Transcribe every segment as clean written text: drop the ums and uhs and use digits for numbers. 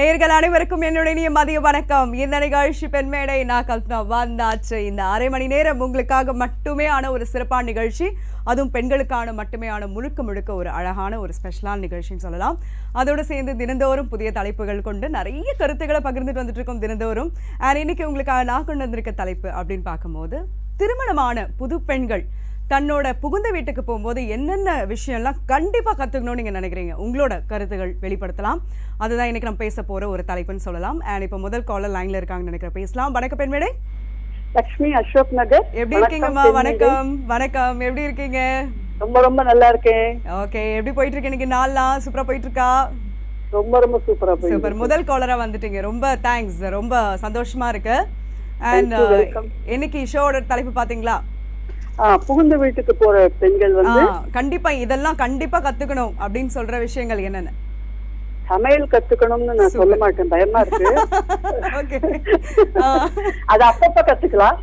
நேயர்கள் அனைவருக்கும் என்னுடைய இனிய மதிய வணக்கம். இந்த நிகழ்ச்சி பெண்மேடை நான் கல்பனா வந்தாச்சு. இந்த அரை மணி நேரம் உங்களுக்காக மட்டுமே ஆன ஒரு சிறப்பான நிகழ்ச்சி, அதுவும் பெண்களுக்கான மட்டுமே ஆன முழுக்க ஒரு அழகான ஒரு ஸ்பெஷலான நிகழ்ச்சின்னு சொல்லலாம். அதோடு சேர்ந்து தினந்தோறும் புதிய தலைப்புகள் கொண்டு நிறைய கருத்துக்களை பகிர்ந்துட்டு வந்துட்டு இருக்கோம் தினந்தோறும். இன்னைக்கு உங்களுக்காக நான் கொண்டு வந்திருக்க தலைப்பு அப்படின்னு பார்க்கும்போது, திருமணமான புது பெண்கள் தன்னோட புகுந்த வீட்டுக்கு போகும்போது என்னென்ன விஷயம்லாம் கண்டிப்பாக கற்றுக்கணும்னு நீங்கள் நினைக்கிறீங்க, உங்களோட கருத்துகள் வெளிப்படுத்தலாம். அதுதான் இன்னைக்கு நம்ம பேச போகிற ஒரு தலைப்புன்னு சொல்லலாம். அண்ட் இப்போ முதல் காலர் லைனில் இருக்காங்கன்னு நினைக்கிறேன், பேசலாம். வணக்கம் பெண்மேடை. லக்ஷ்மி, அசோக் நகர். எப்படி இருக்கீங்கம்மா? வணக்கம் வணக்கம். எப்படி இருக்கீங்க? ரொம்ப நல்லா இருக்கேன். ஓகே, எப்படி போயிட்டு இருக்கு இன்னைக்கு நாள்லாம்? சூப்பரா போயிட்டு இருக்கா? ரொம்ப சூப்பரா போயிட்டு. சூப்பர், முதல் காலரா வந்துட்டீங்க, ரொம்ப தேங்க்ஸ், ரொம்ப சந்தோஷமா இருக்கு. அண்ட் இன்னைக்கு ஷோட தலைப்பு பாத்தீங்களா? புகுந்த வீட்டுக்கு போற பெண்கள் வந்து கண்டிப்பா இதெல்லாம் கண்டிப்பா கத்துக்கணும் அப்படின்னு சொல்ற விஷயங்கள் என்னென்ன? சமையல் கத்துக்கணும்னு நான் சொல்ல மாட்டேன், பயமா இருக்கு. அது அப்பப்ப கத்துக்கலாம்.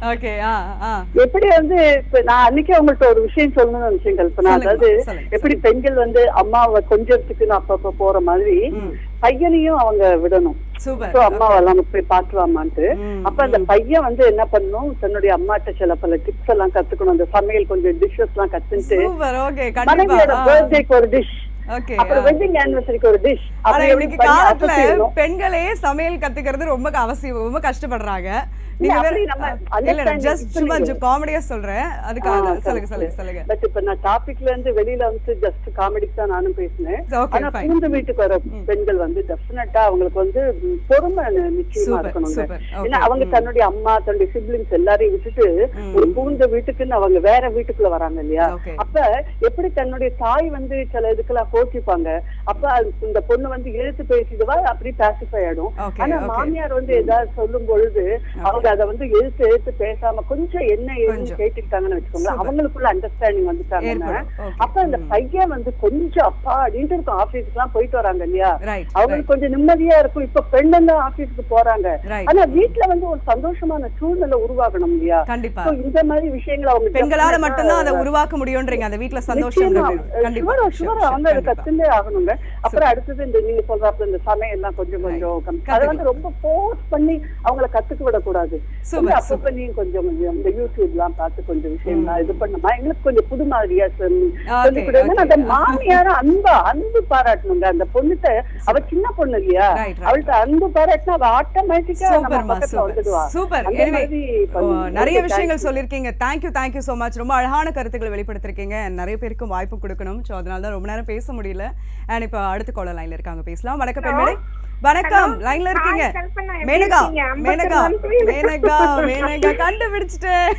எப்படி வந்து இப்ப நான் அன்னைக்கு அவங்கள்ட்ட ஒரு விஷயம் சொல்லணும்னு நினைச்சேன் கல்பனா. அதாவது எப்படி பெண்கள் வந்து அம்மாவை கொஞ்சத்துக்குன்னு அப்பப்ப போற மாதிரி பையனையும் அவங்க விடணும். அம்மாவெல்லாம் போய் பாத்துவாமான்ட்டு. அப்ப அந்த பையன் வந்து என்ன பண்ணணும், தன்னுடைய அம்மாட்ட சில பல டிப்ஸ் எல்லாம் கத்துக்கணும். அந்த சமையல் கொஞ்சம் டிஷ்ஷஸ் எல்லாம் கத்துட்டு, மனைவியோட பர்த்டேக்கு ஒரு டிஷ், அப்புறம் வெட்டிங் ஆனிவர்சரிக்கு ஒரு டிஷ். இன்னைக்கு காலத்துல பெண்களே சமையல் கத்துக்கிறது ரொம்ப அவசியம், ரொம்ப கஷ்டப்படுறாங்க. காமெடியா சொல்றேன், அதுக்காக சொல்லுங்க. பட் இப்ப நான் டாபிக்ல இருந்து வெளியில வந்து ஜஸ்ட் காமெடிக்கு தான் நானும் பேசினேன். ஆனா புகுந்த வீட்டுக்கு வர பெண்கள் வந்து டெஃபினட்டா அவங்களுக்கு வந்து பொறுமை நிச்சயமா இருக்கணும். ஏன்னா அவங்க தன்னுடைய அம்மா, தன்னுடைய சிப்லிங்ஸ் எல்லாரையும் விட்டுட்டு ஒரு புகுந்த வீட்டுக்குன்னு அவங்க வேற வீட்டுக்குள்ள வராங்க இல்லையா? அப்ப எப்படி தன்னுடைய தாய் வந்து சில இதுக்கெல்லாம் கோச்சிப்பாங்க, அப்ப இந்த பொண்ணு வந்து எழுத்து பேசிடுவா, அப்படி பாசிஃபை ஆயிடும். ஆனா மாமியார் வந்து ஏதாவது சொல்லும் பொழுது அவங்க அத வந்து எழுத்து பேசாம கொஞ்சம் என்ன ஏன்னு கேட்டுக்கிட்டாங்கன்னு வச்சுக்கோங்களேன், அவங்களுக்குள்ள அண்டர்ஸ்டாண்டிங் வந்துட்டாங்கன்னா அப்ப அந்த பையன் வந்து கொஞ்சம் அப்பா அப்படின்ட்டு இருக்கும். ஆபீஸ்க்கு எல்லாம் போயிட்டு வராங்க இல்லையா, அவங்களுக்கு கொஞ்சம் நிம்மதியா இருக்கும். இப்ப பெண்கள் தான் ஆபீஸ்க்கு போறாங்க, ஆனா வீட்டுல வந்து ஒரு சந்தோஷமான சூழ்நிலை உருவாக்கணும் இல்லையா? இந்த மாதிரி விஷயங்கள் அவங்க பெண்களால மட்டும்தான் அதை உருவாக்க முடியும்ன்றீங்க, அந்த வீட்டுல சந்தோஷம். அவங்க அதை கத்துண்டே ஆகணுங்க. அப்புறம் அடுத்தது இந்த நீங்க சொல்றாப்புல இந்த சமையல் எல்லாம் கொஞ்சம் அதை வந்து ரொம்ப போர்ஸ் பண்ணி அவங்களை கத்துக்க விடக்கூடாது. அப்பப்ப நீங்க கொஞ்சம் இந்த யூடியூப் எல்லாம் பார்த்து கொஞ்சம் விஷயம்லாம் இது பண்ணமா எங்களுக்கு கொஞ்சம் புது மாதிரியா சொல்லி கொடுங்க. அந்த மாமியார அன்பு பாராட்டணுங்க. அந்த பொண்ணுட்ட, அவ சின்ன பொண்ணு இல்லையா, அவள்கிட்ட அன்பு பாராட்டினா அவ ஆட்டோமேட்டிக்கா வந்துடுவா. சூப்பர். நிறைய விஷயங்கள் சொல்லிருக்கீங்க. Thank you so much. ரொம்ப அழகான கருத்துக்களை வெளிப்படுத்திருக்கீங்க. நிறைய பேருக்கு வாய்ப்பு கொடுக்கணும், ஸோ அதனாலதான் ரொம்ப நேரம் பேச முடியல. அண்ட் இப்ப அடுத்த காலர் லைன்ல இருக்காங்க, பேசலாம். வணக்கம் பெண்மேடை. வணக்கம், லைன்ல இருக்கீங்க. மேனகா கண்டுபிடிச்சிட்டேன்,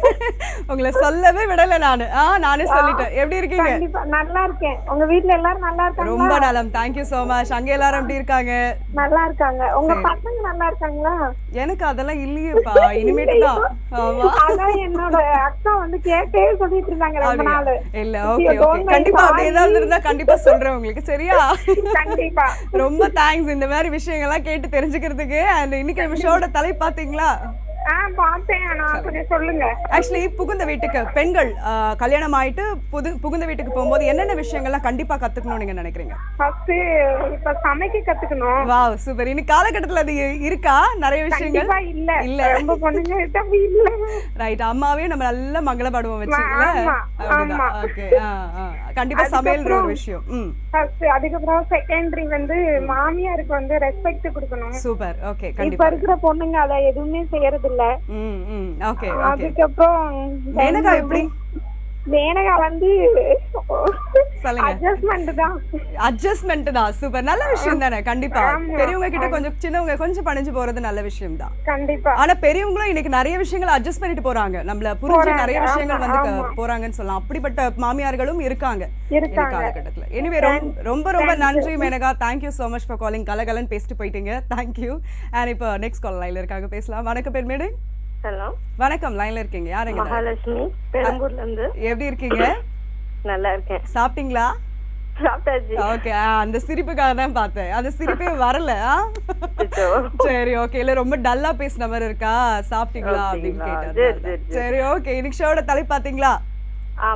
உங்களை சொல்லவே விடல நானு. நானே சொல்லிட்டேன். எப்படி இருக்கீங்க? நல்லா இருக்கேன். உங்க வீட்ல எல்லாரும் நல்லா இருக்காங்க? ரொம்ப நலம், தேங்க்யூ சோ மச். அங்க எல்லாரும் எப்படி இருக்காங்க? நல்லா இருக்காங்க. உங்க பசங்க நல்லா இருக்காங்களா? எனக்கு அதெல்லாம் இல்லையேப்பா, இனிமேட்டு தான். அதான் என்னோட அக்கா வந்து கேட்டே சொல்லிட்டு இருந்தாங்க ரொம்ப நாள். இல்ல, ஓகே கண்டிப்பா அப்படி ஏதாவது இருந்தா கண்டிப்பா சொல்றேன் உங்களுக்கு, சரியா? கண்டிப்பா. ரொம்ப தேங்க்ஸ் இந்த மாதிரி விஷயங்கள்லாம் கேட்டு தெரிஞ்சுக்கிறதுக்கு. அண்ட் இன்னைக்கு நம்ம ஷோட தலை பாத்தீங்களா? ஆக்சுவலி புகுந்த வீட்டுக்கு பெண்கள் கல்யாணம் ஆயிட்டு புகுந்த வீட்டுக்கு போகும்போது என்னென்ன விஷயங்கள்லாம் கண்டிப்பா கத்துக்கணும் நீங்க நினைக்கிறீங்க? ஃபர்ஸ்ட் இப்ப சமைக்க கத்துக்கணும். Wow, super. இன்னைக்கு காலகட்டத்துல அது இருக்கா? நிறைய விஷயங்கள் இல்ல ரொம்ப பொண்ணுங்க இல்ல. ரைட், அம்மாவே நம்ம நல்ல மங்களப்படுவோம் வச்சுக்கல. ஓகே, கண்டிப்பா சமையல் ஒரு விஷயம். ஃபர்ஸ்ட், அதுக்கப்புறம் செகண்டரி வந்து மாமியாருக்கு வந்து ரெஸ்பெக்ட் கொடுக்கணும். Super, okay. கண்டிப்பா இப்ப இருக்கிற பொண்ணுங்க அத எதுவுமே செய்யறது இல்ல. ஓகே. அதுக்கப்புறம் மேனகா எப்படி? மேனகா வந்து அட்ஜஸ்ட்மென்ட் தான். சூப்பர், நல்ல விஷயம் தானே. கண்டிப்பா பெரியவங்க கிட்ட கொஞ்சம் சின்னவங்க கொஞ்சம் பணிஞ்சு போறது நல்ல விஷயம் தான். கண்டிப்பா. ஆனா பெரியவங்களும் இன்னைக்கு நிறைய விஷயங்கள் அட்ஜஸ்ட் பண்ணிட்டு போறாங்க, நம்மள புரிஞ்சு நிறைய விஷயங்கள் வந்து போறாங்கன்னு சொல்லலாம். அப்படிப்பட்ட மாமியார்களும் இருக்காங்க காலகட்டத்துல. எனிவே ரொம்ப நன்றி Menaka. Thank you so much for calling. கலகலன்னு பேசிட்டு போயிட்டீங்க, தேங்க்யூ. அண்ட் இப்போ நெக்ஸ்ட் கால் லைன்ல இருக்காங்க, பேசலாம். வணக்கம் பெண்மேடை. ஹலோ, வணக்கம். லைன்ல இருக்கீங்க, யாருங்க? மகாலட்சுமி, பெரம்பூர்ல இருந்து. எப்படி இருக்கீங்க? நல்லா இருக்கேன். சாப்பிட்டீங்களா? சாப்பிட்டாச்சு. ஓகே, அந்த சிரிப்புக்காக தான் பார்த்தேன், அந்த சிரிப்பே வரல. சரி, ஓகே. இல்ல ரொம்ப டல்லா பேசின மாதிரி இருக்கா, சாப்பிட்டீங்களா அப்படின்னு கேட்டேன். சரி, ஓகே. இன்னைக்கு ஷோட தலை பாத்தீங்களா?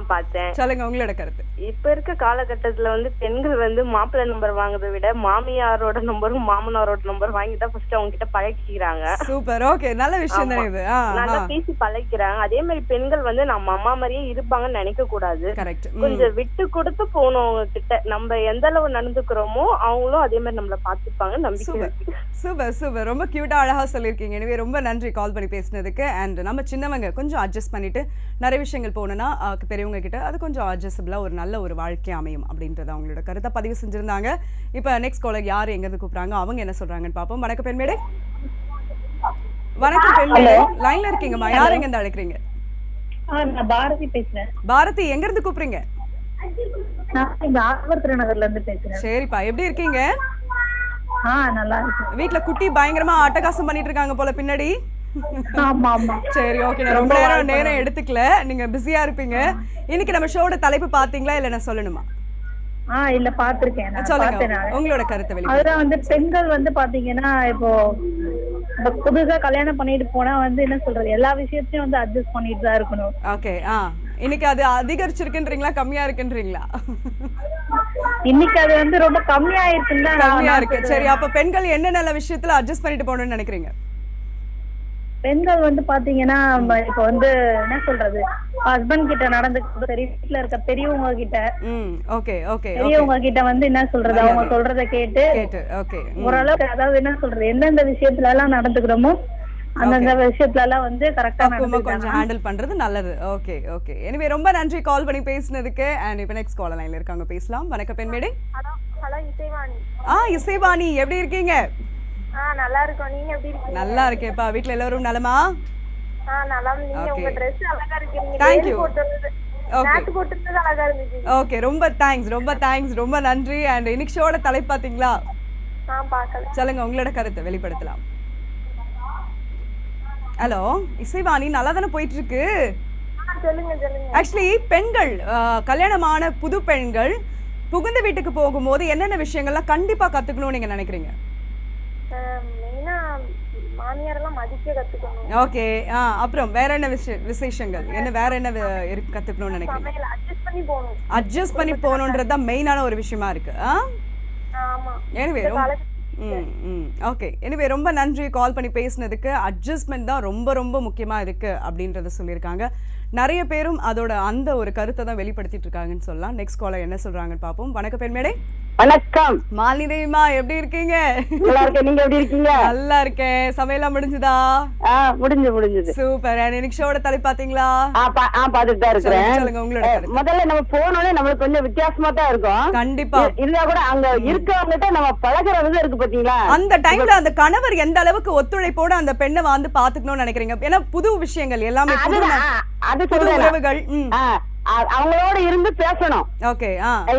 பார்த்தேன். சொல்லுங்க உங்களோட கருத்து. இப்ப இருக்க காலகட்டத்துல வந்து பெண்கள் வந்து மாப்பிள்ளை நம்பர் வாங்குறதை விட மாமியாரோட நம்பரும் மாமனாரோட நம்பர் வாங்கி தான் ஃபர்ஸ்ட் அவங்க கிட்ட பழகிக்கிறாங்க. சூப்பர். ஓகே, நல்ல விஷயம் தான் இது. நல்லா பேசி பழகிக்கிறாங்க. அதே மாதிரி பெண்கள் வந்து நம்ம அம்மா மாதிரியே இருப்பாங்கன்னு நினைக்க கூடாது. கரெக்ட். கொஞ்சம் விட்டு கொடுத்து போகணும் அவங்க கிட்ட. நம்ம எந்த அளவு நடந்துக்கிறோமோ அவங்களும் அதே மாதிரி நம்மள பாத்துப்பாங்க நம்பிக்கை. சூப்பர் சூப்பர், ரொம்ப கியூட்டா அழகா சொல்லியிருக்கீங்க. எனவே ரொம்ப நன்றி கால் பண்ணி பேசினதுக்கு. அண்ட் நம்ம சின்னவங்க கொஞ்சம் அட்ஜஸ்ட் பண்ணிட்டு நிறைய விஷயங்கள் போனோம்னா பெரியவங்க கிட்ட அது கொஞ்சம் அட்ஜஸ்டபிளா ஒரு நல்ல ஒரு வாழ்க்கை அமையும் அப்படின்றத அவங்களோட கருத்தை பதிவு செஞ்சிருந்தாங்க. இப்போ நெக்ஸ்ட் காலர் யார் எங்க இருந்து கூப்பிடுறாங்க, அவங்க என்ன சொல்றாங்கன்னு பார்ப்போம். வணக்கம் பெண்மேடை. வணக்கம் பெண்மேடை, லைன்ல இருக்கீங்கம்மா. யார் எங்க இருந்து அழைக்கிறீங்க? நான் பாரதி பேசுறேன். பாரதி எங்க இருந்து கூப்பிடுறீங்க? நான் இங்க ஆழ்வார்த்திரு நகர்ல இருந்து பேசுறேன். சரிப்பா, எப்படி இருக்கீங்க? நல்லா இருக்கு. வீட்ல குட்டி பயங்கரமா அட்டகாசம் பண்ணிட்டு இருக்காங்க போல பின்னாடி. ஆமா ஆமா. சரி, ஓகே. நான் ரொம்ப நேரம் எடுத்துக்கல, நீங்க பிஸியா இருப்பீங்க. இன்னைக்கு நம்ம ஷோட தலைப்பு பாத்தீங்களா இல்ல நான் சொல்லணுமா? இல்ல பாத்திருக்கேன். சொல்லுங்க உங்களோட கருத்தை வெளியே. அதுதான் வந்து பெண்கள் வந்து பாத்தீங்கன்னா இப்போ புதுசா கல்யாணம் பண்ணிட்டு போனா வந்து என்ன சொல்றது, எல்லா விஷயத்தையும் வந்து அட்ஜஸ்ட் பண்ணிட்டு தான் இருக்கணும். ஓகே. இன்னைக்கு அது அதிகரிச்சிருக்குன்றீங்களா கம்மியா இருக்குன்றீங்களா? இன்னைக்கு அது வந்து ரொம்ப கம்மியா இருக்குன்னு. கம்மியா இருக்கு. சரி, அப்ப பெண்கள் என்ன நல்ல விஷயத்துல அட்ஜஸ்ட் பண்ணிட்டு போகணும்னு நினைக்கிறீங்க? பெண்கள் வந்து பாத்தீங்கன்னா இப்ப வந்து என்ன சொல்றது, ஹஸ்பண்ட் கிட்ட நடந்துக்கிறது சரி, வீட்டுல இருக்க பெரியவங்க கிட்ட பெரியவங்க கிட்ட வந்து என்ன சொல்றது, அவங்க சொல்றத கேட்டு ஓரளவுக்கு, அதாவது என்ன சொல்றது, எந்தெந்த விஷயத்துல எல்லாம் நடந்துக்கிறோமோ அந்தந்த விஷயத்துல எல்லாம் வந்து கரெக்டா கொஞ்சம் ஹேண்டில் பண்றது நல்லது. Okay okay. எனவே ரொம்ப நன்றி கால் பண்ணி பேசினதுக்கு. அண்ட் இப்போ நெக்ஸ்ட் கால் லைன்ல இருக்காங்க, பேசலாம். வணக்கம் பெண்மேடை. ஹலோ இசைவாணி. இசைவாணி எப்படி இருக்கீங்க? நல்லா இருக்கோம். நீங்க எப்படி இருக்கீங்க? நல்லா இருக்கேன்ப்பா. வீட்ல எல்லாரும் நலமா? நல்லா. நீங்க உங்க Dress அழகா இருக்கீங்க. Thank you. நாட்டு போட்டுறது அழகா இருந்துச்சு. ஓகே, ரொம்ப தேங்க்ஸ், ரொம்ப நன்றி. அண்ட் இன்னைக்கு ஷோட தலைப்பு பாத்தீங்களா? பார்க்கல. சொல்லுங்க உங்களோட கருத்தை வெளிப்படுத்தலாம். ஹலோ இசைவாணி, நல்லா தானே போயிட்டு இருக்கு? சொல்லுங்க. ஆக்சுவலி பெண்கள், கல்யாணமான புது பெண்கள் புகுந்த வீட்டுக்கு போகும்போது என்னென்ன விஷயங்கள்லாம் கண்டிப்பா கத்துக்கணும்னு நீங்க நினைக்கிறீங்க? மெயினா மாமியாரெல்லாம் மதிக்க கத்துக்கணும். ஓகே. அப்புறம் வேற என்ன விசேஷங்கள் என்ன, வேற என்ன கத்துக்கணும்னு நினைக்கிறீங்க? அட்ஜஸ்ட் பண்ணி போகணுன்றது தான் மெயினான ஒரு விஷயமா இருக்கு. ஆமா. எனவே ஓகே. எனவே ரொம்ப நன்றி கால் பண்ணி பேசினதுக்கு. அட்ஜஸ்ட்மெண்ட் தான் ரொம்ப ரொம்ப முக்கியமா இருக்கு அப்படின்றத சொல்லியிருக்காங்க. நிறைய பேரும் அதோட அந்த ஒரு கருத்தை தான் வெளிப்படுத்திட்டு இருக்காங்கன்னு சொல்லலாம். நெக்ஸ்ட் காலர் என்ன சொல்றாங்கன்னு பார்ப்போம். வணக்கம் பெண்மேடை. வணக்கம் மாலினிமா, எப்படி இருக்கீங்க? நல்லா இருக்கேன். நீங்க எப்படி இருக்கீங்க? நல்லா இருக்கேன். சமையலாம் முடிஞ்சதா? முடிஞ்சது. சூப்பர். இன்னைக்கு ஷோட தலைப்பு பாத்தீங்களா? பாத்துட்டு தான் இருக்கிறேன். சொல்லுங்க உங்களோட கருத்து. முதல்ல நம்ம போனோடனே நம்மளுக்கு கொஞ்சம் வித்தியாசமா தான் இருக்கும். கண்டிப்பா. இருந்தா கூட அங்க இருக்கவங்ககிட்ட நம்ம பழகுறது இருக்கு பாத்தீங்களா? அந்த டைம்ல அந்த கணவர் எந்த அளவுக்கு ஒத்துழைப்போட அந்த பெண்ணை வந்து பாத்துக்கணும்னு நினைக்கிறீங்க? ஏன்னா புது விஷயங்கள் எல்லாமே, புது உறவுகள். அவங்களோட இருந்து பேசணும். ஓகே.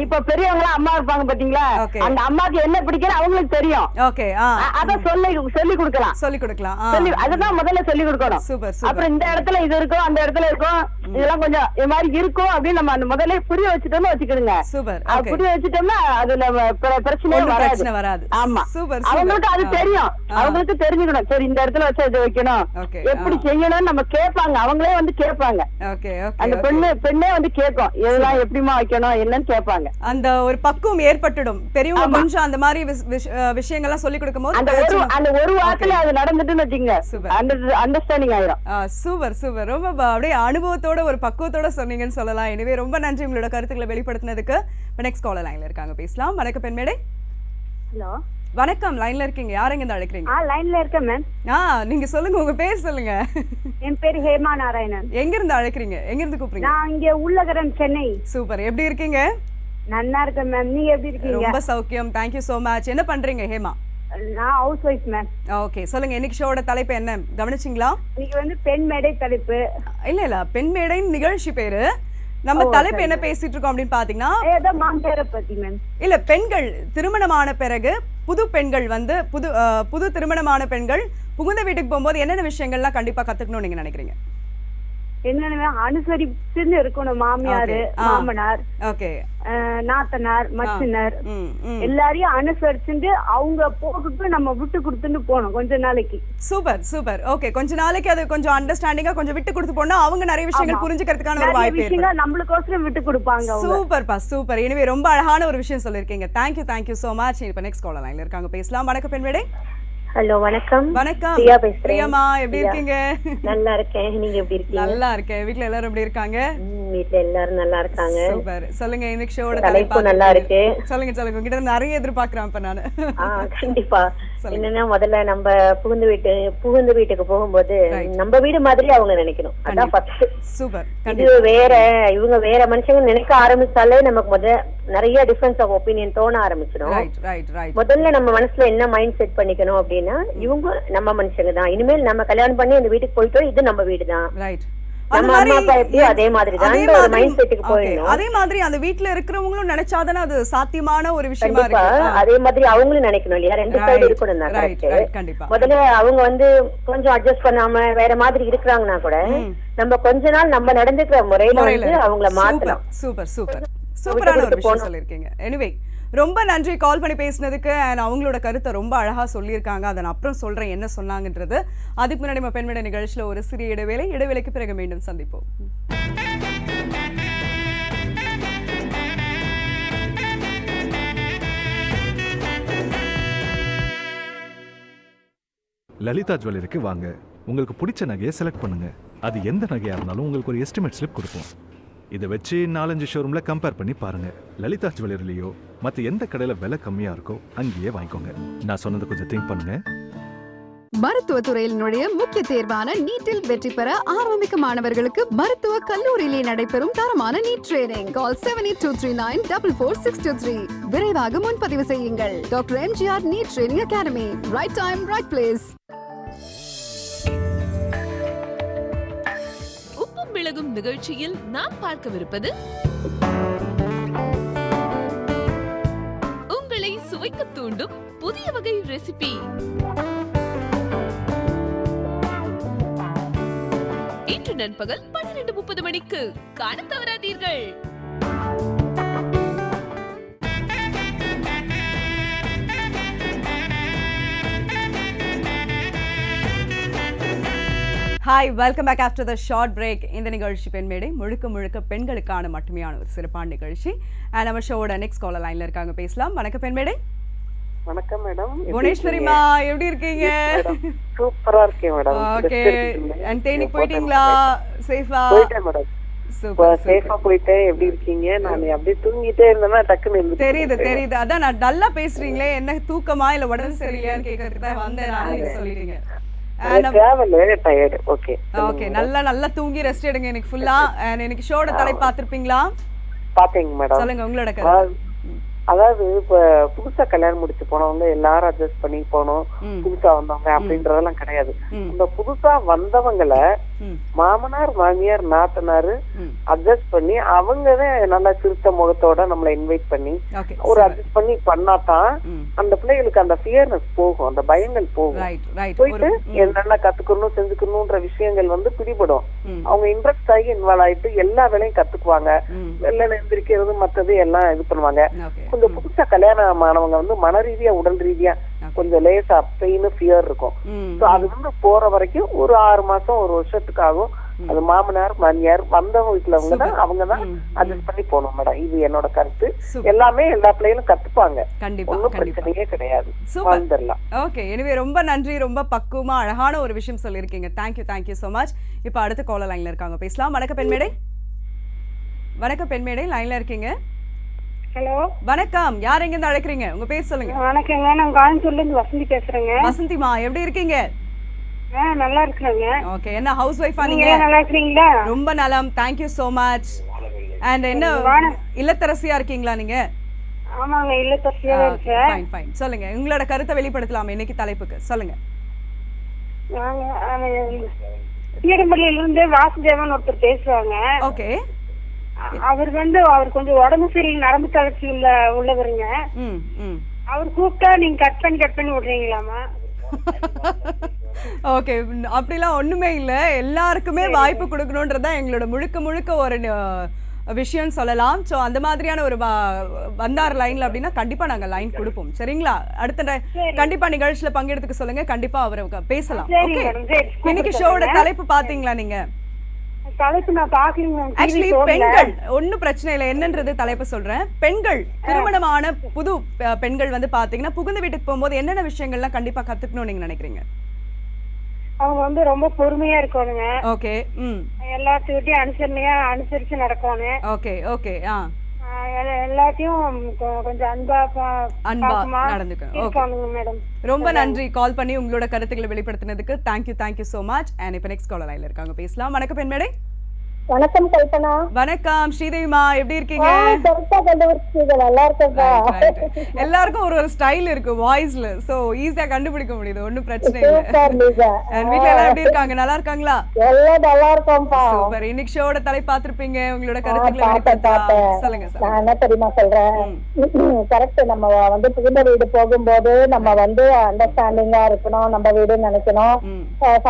இப்ப பெரியவங்க அம்மா இருப்பாங்க பாத்தீங்களா, அந்த அம்மாக்கு என்ன பிடிக்கும் அவங்களுக்கு தெரியும். ஓகே. அத சொல்லி கொடுக்கலாம். அதுதான் முதல்ல சொல்லி கொடுக்கணும். சூப்பர். அப்புறம் இந்த இடத்துல இது இருக்கும், அந்த இடத்துல இருக்கும், இதெல்லாம் கொஞ்சம் இது மாதிரி இருக்கும் அப்படின்னு நம்ம அந்த முதல்ல புரிய வச்சுட்டோம்னு வச்சுக்கிடுங்க. சூப்பர். புரிய வச்சுட்டோம்னா அதுல பிரச்சனை வராது. ஆமா. சூப்பர். அவங்களுக்கு அது தெரியும், அவங்களுக்கு தெரிஞ்சுக்கணும். சரி, இந்த இடத்துல வச்சு இது வைக்கணும், எப்படி செய்யணும்னு நம்ம கேட்பாங்க. அவங்களே வந்து கேட்பாங்க. அந்த பெண்ணே வந்து கேட்கும், இதெல்லாம் எப்படிமா வைக்கணும் என்னன்னு கேட்பாங்க. அந்த ஒரு பக்குவம் ஏற்பட்டுடும். பெரியவங்க கொஞ்சம் அந்த மாதிரி விஷயங்கள்லாம் சொல்லி கொடுக்கும்போது அந்த ஒரு வாரத்துல அது நடந்துட்டுன்னு வச்சுங்க, அண்டர்ஸ்டாண்டிங் ஆயிரும். சூப்பர். ரொம்ப அப்படியே அனுபவத்தோட ஒரு பக்குவத்தோட சொன்னீங்கன்னு சொல்லலாம். எனவே ரொம்ப நன்றி உங்களோட கருத்துக்களை வெளிப்படுத்தினதுக்கு. நெக்ஸ்ட் காலர் லைன்ல இருக்காங்க, பேசலாம். வணக்கம் பெண்மேடை. ஹலோ வணக்கம். லைன்ல இருக்கீங்க, யார் எங்க அழைக்கிறீங்க? லைன்ல இருக்கேன் மேம். நீங்க சொல்லுங்க, உங்க பேர் சொல்லுங்க. என் பேர் ஹேமா நாராயணன். எங்க இருந்து அழைக்கிறீங்க? எங்க இருந்து கூப்பிடுறீங்க? நான் இங்க உள்ளகரம், சென்னை. சூப்பர். எப்படி இருக்கீங்க? நல்லா இருக்கேன் மேம். நீங்க எப்படி இருக்கீங்க? ரொம்ப சௌக்கியம். Thank you so much. என்ன பண்றீங்க ஹேமா? நான் ஹவுஸ் வைஃப் மேம். ஓகே, சொல்லுங்க. இன்னைக்கு ஷோட தலைப்பு என்ன கவனிச்சிங்களா? இன்னைக்கு வந்து பெண் மேடை தலைப்பு. இல்ல பெண் மேடை நிகழ்ச்சி பேரு. நம்ம தலைப்பு என்ன பேசிட்டு இருக்கோம் அப்படின்னு பாத்தீங்கன்னா, மாமியாரை பத்தி மேம். இல்ல, பெண்கள் திருமணமான பிறகு புது பெண்கள் வந்து புது திருமணமான பெண்கள் புகுந்த வீட்டுக்கு போகும்போது என்னென்ன விஷயங்கள்லாம் கண்டிப்பா கத்துக்கணும்னு நீங்க நினைக்கிறீங்க? என்னன்னா அனுசரிச்சுன்னு இருக்கணும். மாமியாரு, மாமனார், நாத்தனார், மச்சினர் எல்லாரையும் அனுசரிச்சுட்டு அவங்க போட்டுட்டு நம்ம விட்டு கொடுத்துட்டு போகணும் கொஞ்ச நாளைக்கு. Super super. ஓகே, கொஞ்ச நாளைக்கு அது கொஞ்சம் அண்டர்ஸ்டாண்டிங்கா கொஞ்சம் விட்டு கொடுத்து போனா அவங்க நிறைய விஷயங்கள் புரிஞ்சுக்கிறதுக்கான ஒரு வாய்ப்பு இருக்கு. நம்மளுக்கோசரம் விட்டு கொடுப்பாங்க. சூப்பர்ப்பா, சூப்பர். எனவே ரொம்ப அழகான ஒரு விஷயம் சொல்லிருக்கீங்க. Thank you so much. இப்போ நெக்ஸ்ட் காலர் லைன்ல இருக்காங்க, பேசலாம். வணக்கம் பெண்மேடை. ஹலோ, வணக்கம். வணக்கம் பிரியா பேசுறேன். பிரியாமா, எப்படி இருக்கீங்க? நல்லா இருக்கேன், நீங்க எப்படி இருக்கீங்க? நல்லா இருக்கேன். வீட்ல எல்லாரும் எப்படி இருக்காங்க? வீட்ல எல்லாரும் நல்லா இருக்காங்க. சூப்பர். சொல்லுங்க, இன்னைக்கு ஷோட தலைப்பு நல்லா இருக்கு. சொல்லுங்க சொல்லுங்க, உங்ககிட்ட நிறைய எதிர்பார்க்கறேன் இப்ப நானு. கண்டிப்பா. என்னன்னா முதல்ல நம்ம புகுந்து வீட்டுக்கு போகும்போது நம்ம வீடு மாதிரி அவங்க நினைக்கணும். அதான் ஃபர்ஸ்ட். சூப்பர். இது வேற, இவங்க வேற மனுஷங்க நினைக்க ஆரம்பிச்சாலே நமக்கு நிறைய டிஃபரன்ஸ் ஆஃப் ஒப்பீனியன் தோண ஆரம்பிச்சிடும். முதல்ல நம்ம மனசுல என்ன மைண்ட் செட் பண்ணிக்கணும் அப்படின்னா, இவங்க நம்ம மனுஷங்க தான், இனிமேல் நம்ம கல்யாணம் பண்ணி அந்த வீட்டுக்கு போயிட்டோம், இது நம்ம வீடு தான். நம்ம அம்மா அப்பா எப்படியோ அதே மாதிரி தான் ஒரு மைண்ட் செட்டுக்கு போயிடணும். அதே மாதிரி அந்த வீட்ல இருக்கிறவங்களும் நினைச்சாதானே அது சாத்தியமான ஒரு விஷயமா இருக்கு. அதே மாதிரி அவங்களும் நினைக்கணும் இல்லையா? ரெண்டு சைடு இருக்கணும் தான். கரெக்ட். முதல்ல அவங்க கொஞ்சம் அட்ஜஸ்ட் பண்ணாம வேற மாதிரி இருக்கிறாங்கன்னா கூட நம்ம கொஞ்ச நாள் நம்ம நடந்துக்கிற முறையில அவங்கள மாத்தலாம். Super super. சூப்பரான ஒரு விஷயம் சொல்லிருக்கீங்க. எனிவே, ரொம்ப நன்றி கால் பண்ணி பேசினதுக்கு. அண்ட் அவங்களோட கருத்தை ரொம்ப அழகாக சொல்லியிருக்காங்க. அதை நான் அப்புறம் சொல்கிறேன் என்ன சொன்னாங்கன்றது. அதுக்கு முன்னாடி நம்ம பெண்மேடை நிகழ்ச்சியில் ஒரு சிறிய இடைவேளைக்கு பிறகு மீண்டும் சந்திப்போம். லலிதா ஜுவல்லரிக்கு வாங்க. உங்களுக்கு பிடிச்ச நகையை செலக்ட் பண்ணுங்க. அது எந்த நகையாக இருந்தாலும் உங்களுக்கு ஒரு எஸ்டிமேட் ஸ்லிப் கொடுப்போம். இதை வச்சு 4-5 ஷோரூம்ல கம்பேர் பண்ணி பாருங்க. லலிதா ஜுவல்லரிலையோ மற்ற எந்த கடையில் விலை கம்மியா இருக்கோ அங்கேயே வாங்கிக்கோங்க. நான் சொன்னதை கொஞ்சம் திங்க் பண்ணுங்க. மருத்துவத்துறையில் நுழைய முக்கிய தேர்வான நீட்டில் வெற்றி பெற ஆரம்பிக்கும் மாணவர்களுக்கு மருத்துவ கல்லூரியிலே நடைபெறும் தரமான நீட் ட்ரெயினிங். கால் 7823944623. விரைவாக முன்பதிவு செய்யுங்கள். Doctor MGR NEET training academy. Right time, right place. விலகும் நிகழ்ச்சியில் நாம் பார்க்கவிருப்பது உங்களை சுவைக்க தூண்டும் புதிய வகை ரெசிபி. இன்று நண்பகல் 12:30 மணிக்கு காண தவறாதீர்கள். Hi, welcome back after the short break. இந்த நிகழ்ச்சி பெண்மேடை முழுக்க பெண்களுக்கான மட்டுமையான ஒரு சிறப்பான நிகழ்ச்சி. அண்ட் நம்ம ஷோட நெக்ஸ்ட் காலர் லைன்ல இருக்காங்க, பேசலாம். வணக்கம் பெண்மேடை. வணக்கம் மேடம். புவனேஸ்வரிமா, எப்படி இருக்கீங்க? சூப்பரா இருக்கேன் மேடம். ஓகே, அண்ட் தேனிக்கு போயிட்டீங்களா? சேஃபா? போயிட்டேன் மேடம். சூப்பர், சேஃபா போயிட்டேன். எப்படி இருக்கீங்க? நான் அப்படியே தூங்கிட்டே இருந்தேன்னா டக்குன்னு தெரியுது. அதான் நான் டல்லா பேசுறீங்களே, என்ன தூக்கமா இல்ல உடம்பு சரியில்லையான்னு கேட்கறதுக்கு தான் வந்தேன். நான் சொல்லிட்டீங்க. ஓகே, நல்லா தூங்கி ரெஸ்ட் எடுங்க இன்னைக்கு ஃபுல்லா. இன்னைக்கு ஷோட தலை பாத்திருப்பீங்களா? பாத்தீங்க மேடம். சொல்லுங்க உங்களோட கருத்து. அதாவது இப்ப புதுசா கல்யாணம் முடிச்சு போனவங்க எல்லாரும் அட்ஜஸ்ட் பண்ணி போனோம், புதுசா வந்தவங்க அப்படின்றதெல்லாம் கிடையாது. இந்த புதுசா வந்தவங்களை மாமனார், மாமியார், நாத்தனாரு அட்ஜஸ்ட் பண்ணி அவங்கதான் நல்லா சிறுத்த முகத்தோட நம்மள இன்வைட் பண்ணி ஒரு அட்ஜஸ்ட் பண்ணி பண்ணாதான் அந்த பிள்ளைகளுக்கு அந்த ஃபியர்னஸ் போகும், அந்த பயங்கள் போகும். போயிட்டு என்னென்ன கத்துக்கணும் செஞ்சுக்கணும்ன்ற விஷயங்கள் பிடிபடும். அவங்க இன்ட்ரெஸ்ட் ஆகி இன்வால்வ் ஆயிட்டு எல்லா வேலையும் கத்துக்குவாங்க. வெள்ளன எந்திரிக்கிறது மற்றது எல்லாம் இது பண்ணுவாங்க. கொஞ்சம் புதுசா கல்யாணம் ஆனவங்க மன ரீதியா உடல் ரீதியா கொஞ்சம் லேசா பெயின் ஃபியர் இருக்கும். அது போற வரைக்கும் ஒரு 6 மாசம் 1 வருஷத்துக்கு ஆகும். அது மாமனார் மாமியார் வந்தவங்க வீட்டுல அவங்கதான் அட்ஜஸ்ட் பண்ணி போகணும் மேடம். இது என்னோட கருத்து. எல்லாமே எல்லா பிள்ளைகளும் கத்துப்பாங்க, ஒன்னும் பிரச்சனையே கிடையாது. வந்துடலாம். ஓகே, எனவே ரொம்ப நன்றி. ரொம்ப பக்குவமா அழகான ஒரு விஷயம் சொல்லியிருக்கீங்க. Thank you so much. இப்ப அடுத்த காலர் லைன்ல இருக்காங்க, பேசலாம். வணக்கம் பெண்மேடை. லைன்ல இருக்கீங்க. ஹலோ, வணக்கம். யார் எங்க இருந்து அழைக்கிறீங்க? உங்க பேர் சொல்லுங்க. வணக்கங்க, நான் காஞ்சிபுரம்ல இருந்து வசந்தி பேசுறேங்க. வசந்திமா, எப்படி இருக்கீங்க? நல்லா இருக்கேங்க. ஓகே, என்ன ஹவுஸ் வைஃபா நீங்க? நல்லா இருக்கீங்களா? ரொம்ப நலம், தேங்க்யூ சோ மச். அண்ட் என்ன இல்லத்தரசியா இருக்கீங்களா நீங்க? ஆமாங்க, இல்லத்தரசியா இருக்கேன். ஃபைன். சொல்லுங்க, உங்களோட கருத்தை வெளிப்படுத்தலாம் இன்னைக்கு தலைப்புக்கு. சொல்லுங்க. நாங்க தீரம்பள்ளியில இருந்து வாசுதேவன் ஒருத்தர் பேசுறாங்க. ஓகே. அவர் அவர் கொஞ்சம் உடம்பு சரியில்லை, நரம்பு தளர்ச்சி உள்ளவருங்க. அவர் கூப்பிட்டா நீங்க கட் பண்ணி விடுறீங்களாமா? ஓகே, அப்படிலாம் ஒண்ணுமே இல்ல. எல்லாருக்குமே வாய்ப்பு கொடுக்கணும்ன்றதுதான் எங்களோட முழுக்க ஒரு விஷயம் சொல்லலாம். ஸோ அந்த மாதிரியான ஒரு வந்தார் லைன்ல அப்படின்னா கண்டிப்பா நாங்க லைன் கொடுப்போம். சரிங்களா? அடுத்த கண்டிப்பா நிகழ்ச்சியில பங்கெடுத்துக்க சொல்லுங்க. கண்டிப்பா அவரை பேசலாம். ஓகே, இன்னைக்கு ஷோட தலைப்பு பாத்தீங்களா நீங்க? தலைப்பு நான் பாக்கலீங்க. ஆக்சுவலி பெண்கள் ஒன்னும் பிரச்சனை இல்லை, என்னன்றது தலைப்பு சொல்றேன். பெண்கள், திருமணமான புது பெண்கள் வந்து பாத்தீங்கன்னா புகுந்த வீட்டுக்கு போகும்போது என்னென்ன விஷயங்கள்லாம் கண்டிப்பா கத்துக்கணும்னு நீங்க நினைக்கிறீங்க? அவங்க வந்து ரொம்ப பொறுமையா இருக்கணுங்க. ஓகே. எல்லாத்துக்கிட்டையும் அனுசரிச்சு நடக்கணும். Okay okay. எல்லாத்தையும் கொஞ்சம் அன்பா நடந்துக்கணும் மேடம். ரொம்ப நன்றி கால் பண்ணி உங்களோட கருத்துக்களை வெளிப்படுத்தினதுக்கு. Thank you so much. அண்ட் இப்போ நெக்ஸ்ட் காலர் லைன்ல இருக்காங்க, பேசலாம். வணக்கம் பெண்மேடை. வணக்கம் கல்பனா. வணக்கம் ஸ்ரீதேவிமா, எப்படி இருக்கீங்க? நல்லா இருக்கேன்ப்பா. எல்லாருக்கும் ஒரு ஸ்டைல் இருக்கு வாய்ஸ்ல, சோ ஈஸியா கண்டுபிடிக்க முடியுது, ஒண்ணும் பிரச்சனை இல்ல. வீட்ல எல்லாம் எப்படி இருக்காங்க? நல்லா இருக்காங்களா? எல்லாம் நல்லா இருக்கோம்ப்பா. சூப்பர். இன்னைக்கு ஷோட தலைப்பு பார்த்திருப்பீங்க, உங்களோட கருத்துக்களை வெளிப்படுத்தலாம். சொல்லுங்க சார். நான் என்ன தெரியுமா சொல்றேன், கரெக்ட். நம்ம வந்து புகுந்த வீடு போகும்போது நம்ம வந்து அண்டர்ஸ்டாண்டிங்கா இருக்கணும், நம்ம வீடுன்னு நினைக்கணும்,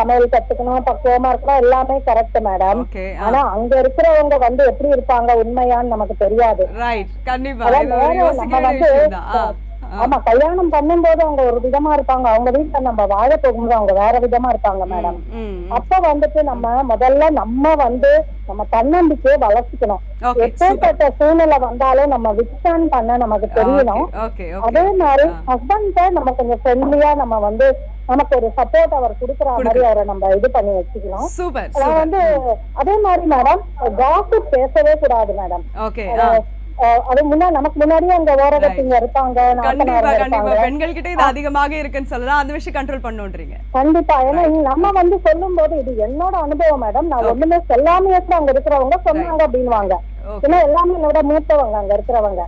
சமையல் கத்துக்கணும், பக்குவமா இருக்கணும், எல்லாமே கரெக்ட் மேடம். ஆனா அங்க இருக்கிறவங்க வந்து எப்படி இருப்பாங்க உண்மையான்னு நமக்கு தெரியாது. ஆமா, கல்யாணம் பண்ணும்போது அவங்க ஒரு விதமா இருப்பாங்க, அவங்க வீட்டுல நம்ம வாழ போகும்போது அவங்க வேற விதமா இருப்பாங்க மேடம். அப்ப வந்துட்டு நம்ம முதல்ல நம்ம வந்து நம்ம தன்னம்பிக்கையை வளர்ச்சிக்கணும். எப்பேற்பட்ட சூழ்நிலை வந்தாலும் நம்ம விட்ஸ்டாண்ட் பண்ண நமக்கு தெரியணும். அதே மாதிரி ஹஸ்பண்ட நம்ம கொஞ்சம் ஃப்ரெண்ட்லியா நம்ம வந்து நமக்கு ஒரு சப்போர்ட் அவர் குடுக்குற மாதிரி அவரை நம்ம இது பண்ணி வச்சுக்கலாம். வந்து அதே மாதிரி மேடம் காசிப் பேசவே கூடாது மேடம். அது நமக்கு முன்னாடியே அங்க ஓரகத்திங்க இருப்பாங்க, பெண்கள் கிட்ட இது அதிகமாக இருக்குன்னு சொல்லலாம். அந்த விஷயம் கண்ட்ரோல் பண்ணுன்றீங்க. கண்டிப்பா. ஏன்னா நம்ம வந்து சொல்லும் போது இது என்னோட அனுபவம் மேடம். நான் ஒண்ணுமே சொல்லாமே அங்க இருக்கிறவங்க சொன்னாங்க அப்படின்வாங்க. ஏன்னா எல்லாமே என்னோட மூத்தவங்க அங்க இருக்கிறவங்க.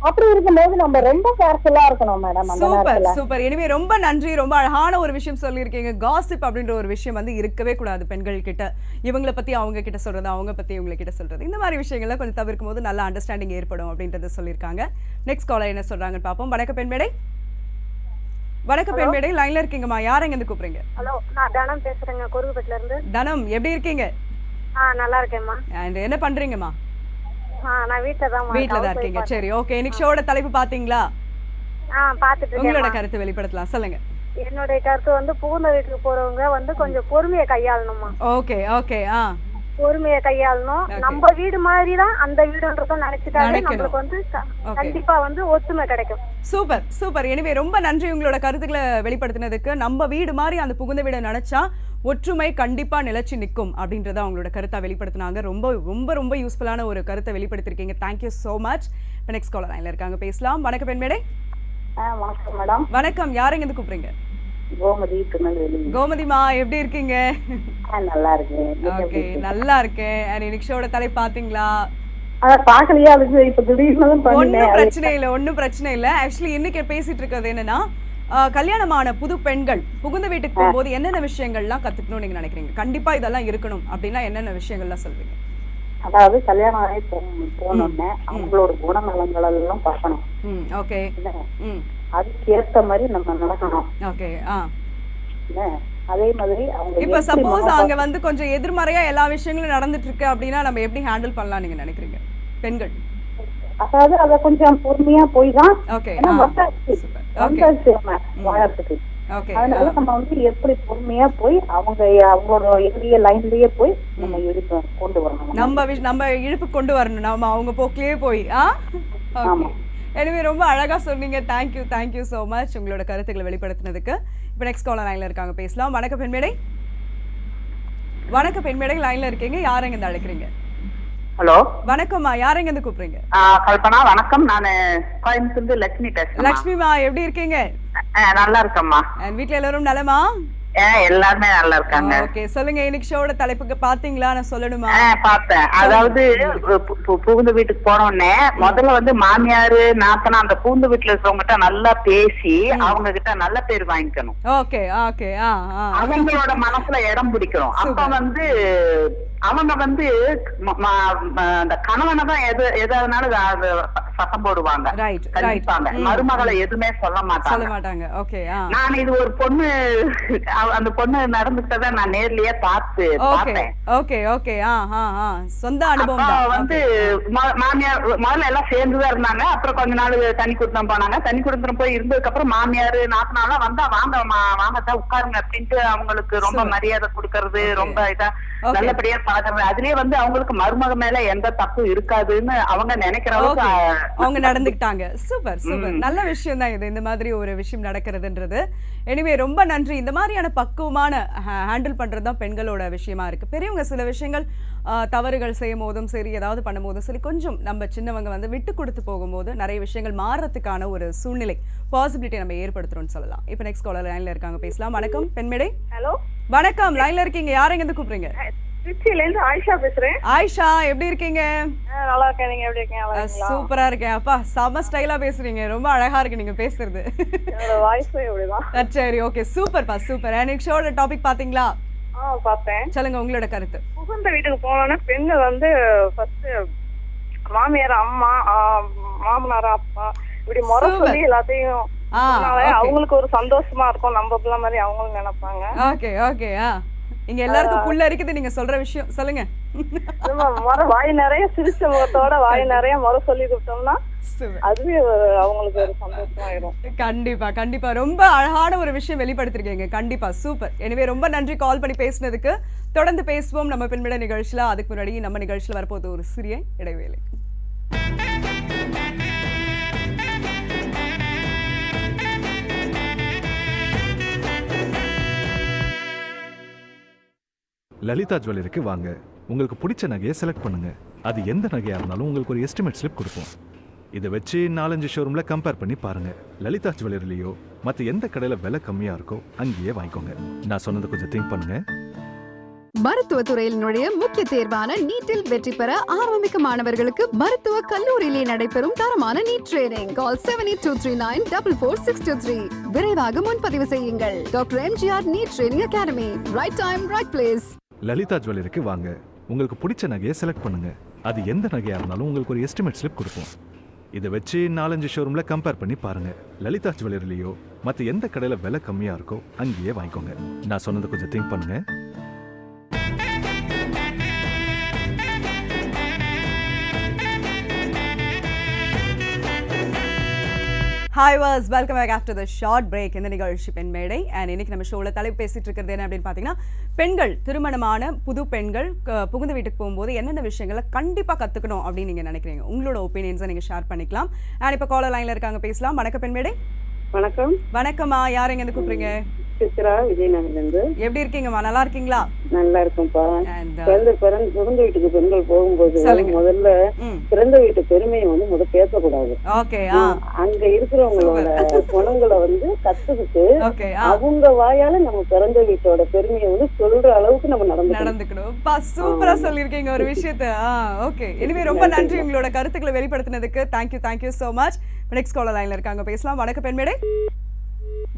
அப்படி இருக்கும்போது நம்ம ரொம்ப கேர்ஃபுல்லா இருக்கணும் மேடம். சூப்பர். எனவே ரொம்ப நன்றி. ரொம்ப அழகான ஒரு விஷயம் சொல்லியிருக்கீங்க. காசிப் அப்படின்ற ஒரு விஷயம் வந்து இருக்கவே கூடாது பெண்கள் கிட்ட. இவங்களை பத்தி அவங்க கிட்ட சொல்றது, அவங்க பத்தி இவங்க கிட்ட சொல்றது, இந்த மாதிரி விஷயங்கள்லாம் கொஞ்சம் தவிர்க்கும் போது நல்ல அண்டர்ஸ்டாண்டிங் ஏற்படும் அப்படின்றத சொல்லியிருக்காங்க. நெக்ஸ்ட் காலர் என்ன சொல்றாங்கன்னு பார்ப்போம். வணக்கம் பெண்மேடை. வணக்கம் பெண்மேடை, லைன்ல இருக்கீங்கம்மா. யார் எங்க இருந்து கூப்பிடுறீங்க? ஹலோ, நான் தனம் பேசுறேங்க, கொருகுப்பேட்ல இருந்து. தனம், எப்படி இருக்கீங்க? நல்லா இருக்கேன்மா. என்ன பண்றீங்கம்மா? நான் வீட்ல தான் இருக்கீங்க. சரி, ஓகே. இன்னைக்கு ஷோட தலைப்பு பாத்தீங்களா? பாத்துட்டு இருக்கேன். உங்களோட கருத்து வெளிப்படுத்தலாம், சொல்லுங்க. என்னோட கருத்து வந்து புகுந்த வீட்டுக்கு போறவங்க வந்து கொஞ்சம் பொறுமையை கையாளணுமா. Okay okay. பொறுமையை கையாளணும். நம்ம வீடு மாதிரிதான் அந்த வீடுன்றத நினைச்சிட்டாலே நம்மளுக்கு வந்து கண்டிப்பா வந்து ஒத்துமை கிடைக்கும். சூப்பர். எனவே ரொம்ப நன்றி உங்களோட கருத்துக்களை வெளிப்படுத்தினதுக்கு. நம்ம வீடு மாதிரி அந்த புகுந்த வீடை நினைச்சா ஒற்றுமை கண்டிப்பா நிலைச்சு நிற்கும் அப்படின்றத அவங்களோட கருத்தை வெளிப்படுத்தினாங்க. ரொம்ப ரொம்ப ரொம்ப யூஸ்ஃபுல்லான ஒரு கருத்தை வெளிப்படுத்திருக்கீங்க. Thank you so much. இப்போ நெக்ஸ்ட் காலர் லைன்ல இருக்காங்க, பேசலாம். வணக்கம் பெண்மேடை. வணக்கம் மேடம். வணக்கம், யார் எங்க இருந்து கூப்பிடுறீங்க? கோமதி. கோமதிமா, எப்படி இருக்கீங்க? நல்லா இருக்கேன். ஓகே, நல்லா இருக்கேன். இன்னைக்கு ஷோட தலைப்பு பாத்தீங்களா? ஒன்னும் பிரச்சனை இல்ல. ஆக்சுவலி இன்னைக்கு பேசிட்டு இருக்கிறது என்னன்னா, கல்யாணமான புது பெண்கள் புகுந்த வீட்டுக்கு போகும்போது என்னென்ன விஷயங்கள்லாம் கத்துக்கணும் நீங்க நினைக்கிறீங்க? கண்டிப்பா இதெல்லாம் இருக்கணும் அப்படின்னா என்னென்ன விஷயங்கள்லாம் சொல்வீங்க? அதாவது கல்யாணம் ஆகி போனோம்னா அவங்களோட குணநலங்கள் எல்லாம் பார்க்கணும். ஓகே. அதுக்கு ஏத்த மாதிரி நம்ம நடக்கணும். ஓகே. அதே மாதிரி அவங்க இப்ப சப்போஸ் அங்க வந்து கொஞ்சம் எதிர்மறையா எல்லா விஷயங்களும் நடந்துட்டு இருக்கு அப்படின்னா நம்ம எப்படி ஹேண்டில் பண்ணலாம் நீங்க நினைக்கிறீங்க பெண்கள்? அதாவது அத கொஞ்சம் பொறுமையா போய் தான் வாழறதுக்கு. அதனால நம்ம வந்து எப்படி பொறுமையா போய் அவங்களோட எதிரிய லைன்லயே போய் நம்ம இழுப்பு கொண்டு வரணும். நம்ம இழுப்பு கொண்டு வரணும், நம்ம அவங்க போக்கிலேயே போய். எனவே ரொம்ப அழகா சொன்னீங்க. தேங்க்யூ சோ மச் உங்களோட கருத்துக்களை வெளிப்படுத்தினதுக்கு. இப்போ நெக்ஸ்ட் காலர் லைன்ல இருக்காங்க, பேசலாம். வணக்கம் பெண்மேடை. லைன்ல இருக்கீங்க, யார் எங்க இருந்து அழைக்கிறீங்க? ஹலோ, வணக்கம்மா, யார் எங்க இருந்து கூப்பிடுறீங்க? கல்பனா. வணக்கம், நான் கோயம்புத்தூர்ல லட்சுமி பேசுறேன். லட்சுமிமா, எப்படி இருக்கீங்க? நல்லா இருக்கம்மா. வீட்ல எல்லாரும் நலமா? எல்லாருமே நல்லா இருக்காங்க. ஓகே, சொல்லுங்க. இன்னைக்கு ஷோட தலைப்புக்கு பாத்தீங்களா? நான் சொல்லணுமா? பார்த்தேன். அதாவது புகுந்த வீட்டுக்கு போனோடனே முதல்ல வந்து மாமியாரு நாத்தனா அந்த புகுந்த வீட்டுல இருக்கிறவங்ககிட்ட நல்லா பேசி அவங்க கிட்ட நல்ல பேர் வாங்கிக்கணும். ஓகே. அவங்களோட மனசுல இடம் பிடிக்கணும். அப்ப வந்து அவங்க வந்து அந்த கணவனை தான் எதானாலும் சத்தம் போடுவாங்க, கண்டிப்பாங்க. மருமகளை எதுவுமே சொல்ல மாட்டாங்க. நான் இது ஒரு பொண்ணு, அந்த பொண்ணு நடந்துட்டத நான் நேர்லயே பார்த்தேன். சொந்த அனுபவம் வந்து மாமியார் முதல்ல எல்லாம் சேர்ந்துதான் இருந்தாங்க. அப்புறம் கொஞ்ச நாள் தனி குடுத்தம் போனாங்க. தனி குடுத்தம் போய் இருந்ததுக்கு அப்புறம் மாமியார் நாத்தனாலாம் வந்தா வாங்கத்தான் உட்காருங்க அப்படின்ட்டு அவங்களுக்கு ரொம்ப மரியாதை கொடுக்கறது, ரொம்ப இதா நல்லபடியா பழகிறது. அதுலயே வந்து அவங்களுக்கு மருமக மேல எந்த தப்பு இருக்காதுன்னு அவங்க நினைக்கிற அளவுக்கு அவங்க நடந்துக்கிட்டாங்க. சூப்பர் சூப்பர், நல்ல விஷயம் தான் இது, இந்த மாதிரி ஒரு விஷயம் நடக்கிறதுன்றது. எனிவே ரொம்ப நன்றி. இந்த மாதிரியான பக்குவமான ஹேண்டில் பண்றது தான் பெண்களோட விஷயமா இருக்கு. பெரியவங்க சில விஷயங்கள் தவறுகள் செய்யும் போதும் சரி, ஏதாவது பண்ணும் போதும் சரி, கொஞ்சம் நம்ம சின்னவங்க வந்து விட்டு கொடுத்து போகும்போது நிறைய விஷயங்கள் மாறத்துக்கான ஒரு சூழ்நிலை பாசிபிலிட்டி நம்ம ஏற்படுத்துறோம்னு சொல்லலாம். இப்போ நெக்ஸ்ட் காலர் லைன்ல இருக்காங்க, பேசலாம். வணக்கம் பெண்மேடை. ஹலோ வணக்கம், லைன்ல இருக்கீங்க. யார் எங்க இருந்து கூப்பிடுறீங்க? திருச்சியில இருந்து ஆயிஷா பேசுறேன். ஆயிஷா, எப்படி இருக்கீங்க? நல்லா இருக்கேன், நீங்க எப்படி இருக்கீங்க? சூப்பரா இருக்கேன். அப்பா செம ஸ்டைலா பேசுறீங்க, ரொம்ப அழகா இருக்கு நீங்க பேசுறது. என்னோட வாய்ஸே அப்படிதான். சரி, ஓகே, சூப்பர்ப்பா சூப்பர். எனக்கு ஷோட டாபிக் பாத்தீங்களா? பார்த்தேன். சொல்லுங்க உங்களோட கருத்து. புகுந்த வீட்டுக்கு போனோன்னா பெண்கள் வந்து ஃபர்ஸ்ட் மாமியார், அம்மா, மாமனார், அப்பா இப்படி முறை சொல்லி எல்லாத்தையும் அவங்களுக்கு ஒரு சந்தோஷமா இருக்கும். நம்ம பிள்ளை மாதிரி அவங்களும் நினைப்பாங்க. Okay okay. இங்க எல்லாருக்கும் புள்ள இருக்குது நீங்க சொல்ற விஷயம் சொல்லுங்க. வாய் நிறைய சிரிச்ச முகத்தோட வாய் நிறைய முறை சொல்லி கொடுத்தோம்னா அதுவே அவங்களுக்கு ஒரு சந்தோஷமாயிடும். கண்டிப்பா கண்டிப்பா, ரொம்ப அழகான ஒரு விஷயம் வெளிப்படுத்திருக்கீங்க. கண்டிப்பா சூப்பர். எனவே ரொம்ப நன்றி கால் பண்ணி பேசினதுக்கு. தொடர்ந்து பேசுவோம் நம்ம பெண்மிட நிகழ்ச்சியில. அதுக்கு முன்னாடி நம்ம நிகழ்ச்சியில வரப்போது ஒரு சிறிய இடைவேளை. லலிதா ஜுவல்லரிக்கு வாங்க. உங்களுக்கு பிடிச்ச நகையை செலக்ட் பண்ணுங்க. அது எந்த நகையா இருந்தாலும் உங்களுக்கு ஒரு எஸ்டிமேட் ஸ்லிப் கொடுப்போம். இதை வச்சு 4-5 ஷோரூம்ல கம்பேர் பண்ணி பாருங்க. லலிதா ஜுவல்லரிலையோ மற்ற எந்த கடையில விலை கம்மியா இருக்கோ அங்கேயே வாங்கிக்கோங்க. நான் சொன்னதை கொஞ்சம் திங்க் பண்ணுங்க. மருத்துவத்துறையில் நுழைய முக்கிய தேர்வான நீட்டில் வெற்றி பெற ஆரம்பிக்க மாணவர்களுக்கு மருத்துவ கல்லூரியிலே நடைபெறும் தரமான நீட் ட்ரெயினிங். கால் 7823944623. விரைவாக முன்பதிவு செய்யுங்கள். Doctor MGR NEET training academy. Right time, right place. Lalitha ஜுவல்லரிக்கு வாங்க. உங்களுக்கு பிடிச்ச நகையை செலக்ட் பண்ணுங்க. அது எந்த நகையா இருந்தாலும் உங்களுக்கு ஒரு எஸ்டிமேட் ஸ்லிப் கொடுப்போம். இதை வச்சு 4-5 ஷோரூம்ல கம்பேர் பண்ணி பாருங்க. லலிதா ஜுவல்லரிலையோ மற்ற எந்த கடையில விலை கம்மியா இருக்கோ அங்கேயே வாங்கிக்கோங்க. நான் சொன்னதை கொஞ்சம் திங்க் பண்ணுங்க. Hi was, welcome back after the short break. இந்த நிகழ்ச்சி பெண் மேடை. அண்ட் இன்னைக்கு நம்ம ஷோவில் தலைப்பு பேசிட்டு இருக்கிறது என்ன அப்படின்னு பார்த்தீங்கன்னா, பெண்கள், திருமணமான புது பெண்கள் புகுந்த வீட்டுக்கு போகும்போது என்னென்ன விஷயங்களை கண்டிப்பாக கற்றுக்கணும் அப்படின்னு நீங்கள் நினைக்கிறீங்க. உங்களோட ஒப்பீனியன்ஸை நீங்கள் ஷேர் பண்ணிக்கலாம். அண்ட் இப்போ காலர் லைனில் இருக்காங்க, பேசலாம். வணக்கம் பெண் மேடை. வணக்கம். வணக்கம்மா, யார் எங்க இருந்து கூப்பிடுறீங்க? சித்ரா, விஜயநகர்ல இருந்து. எப்படி இருக்கீங்கம்மா? நல்லா இருக்கீங்களா? நல்லா இருக்கும்பா. பிறந்த வீட்டுக்கு பெண்கள் போகும்போது முதல்ல பிறந்த வீட்டு பெருமையை வந்து பேசக்கூடாது. அங்க இருக்கிறவங்களோட குணங்களை வந்து கத்துக்கிட்டு அவங்க வாயால நம்ம பிறந்த வீட்டோட பெருமையை வந்து சொல்ற அளவுக்கு நம்ம நடந்துக்கணும். சூப்பரா சொல்லிருக்கீங்க ஒரு விஷயத்த. ஓகே, எனவே ரொம்ப நன்றி உங்களோட கருத்துக்களை வெளிப்படுத்தினதுக்கு. Thank you so much. Next caller லைன்ல இருக்காங்க, பேசலாம். வணக்கம் பெண்மேடை.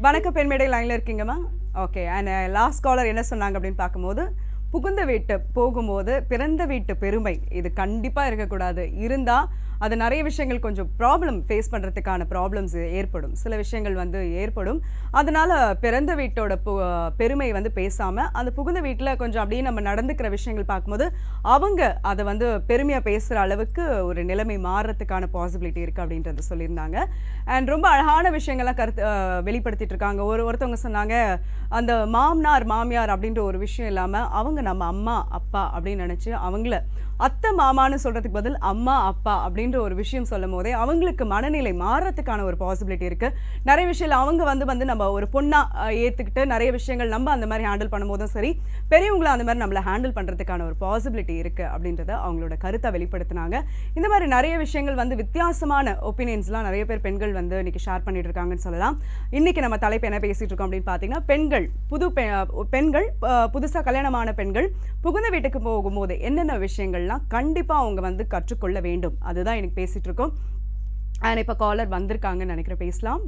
வணக்கம் பெண்மேடை, லைன்ல இருக்கீங்கம்மா. ஓகே, அண்ட் லாஸ்ட் காலர் என்ன சொன்னாங்க அப்படின்னு பார்க்கும்போது, புகுந்த வீட்டு போகும்போது பிறந்த வீட்டு பெருமை இது கண்டிப்பாக இருக்கக்கூடாது. இருந்தால் அது நிறைய விஷயங்கள் கொஞ்சம் ப்ராப்ளம் ஃபேஸ் பண்ணுறதுக்கான ப்ராப்ளம்ஸ் ஏற்படும், சில விஷயங்கள் வந்து ஏற்படும். அதனால் பிறந்த வீட்டோட பெருமை வந்து பேசாமல் அந்த புகுந்த வீட்டில் கொஞ்சம் அப்படியே நம்ம நடந்துக்கிற விஷயங்கள் பார்க்கும்போது அவங்க அதை வந்து பெருமையாக பேசுகிற அளவுக்கு ஒரு நிலைமை மாறுறதுக்கான பாசிபிலிட்டி இருக்குது அப்படின்றத சொல்லியிருந்தாங்க. அண்ட் ரொம்ப அழகான விஷயங்கள்லாம் வெளிப்படுத்திட்டு இருக்காங்க. ஒருத்தவங்க சொன்னாங்க, அந்த மாமியார் அப்படின்ற ஒரு விஷயம் இல்லாமல் அவங்க நம்ம அம்மா அப்பா அப்படின்னு நினச்சி அவங்கள அத்தை மாமான்னு சொல்கிறதுக்கு பதில் அம்மா அப்பா அப்படின்ற ஒரு விஷயம் சொல்லும் போதே அவங்களுக்கு மனநிலை மாறுறதுக்கான ஒரு பாசிபிலிட்டி இருக்குது. நிறைய விஷயங்கள் அவங்க வந்து நம்ம ஒரு பொண்ணாக ஏற்றுக்கிட்டு நிறைய விஷயங்கள் நம்ம அந்த மாதிரி ஹேண்டில் பண்ணும்போதும் சரி, பெரியவங்களும் அந்த மாதிரி நம்மளை ஹேண்டில் பண்ணுறதுக்கான ஒரு பாசிபிலிட்டி இருக்குது அப்படின்றத அவங்களோட கருத்தை வெளிப்படுத்தினாங்க. இந்த மாதிரி நிறைய விஷயங்கள் வந்து வித்தியாசமான ஒப்பீனியன்ஸ்லாம் நிறைய பேர் பெண்கள் வந்து இன்றைக்கி ஷேர் பண்ணிட்டு இருக்காங்கன்னு சொல்லலாம். இன்றைக்கி நம்ம தலைப்பு என்ன பேசிகிட்டு இருக்கோம் அப்படின்னு பார்த்தீங்கன்னா, பெண்கள் புதுசாக கல்யாணமான பெண்கள் புகுந்த வீட்டுக்கு போகும்போது என்னென்ன விஷயங்கள்லாம் கண்டிப்பாக அவங்க வந்து கற்றுக்கொள்ள வேண்டும், அதுதான் எனக்கு பேசிகிட்டு இருக்கோம். அண்ட் இப்போ காலர் வந்திருக்காங்கன்னு நினைக்கிறேன், பேசலாம்.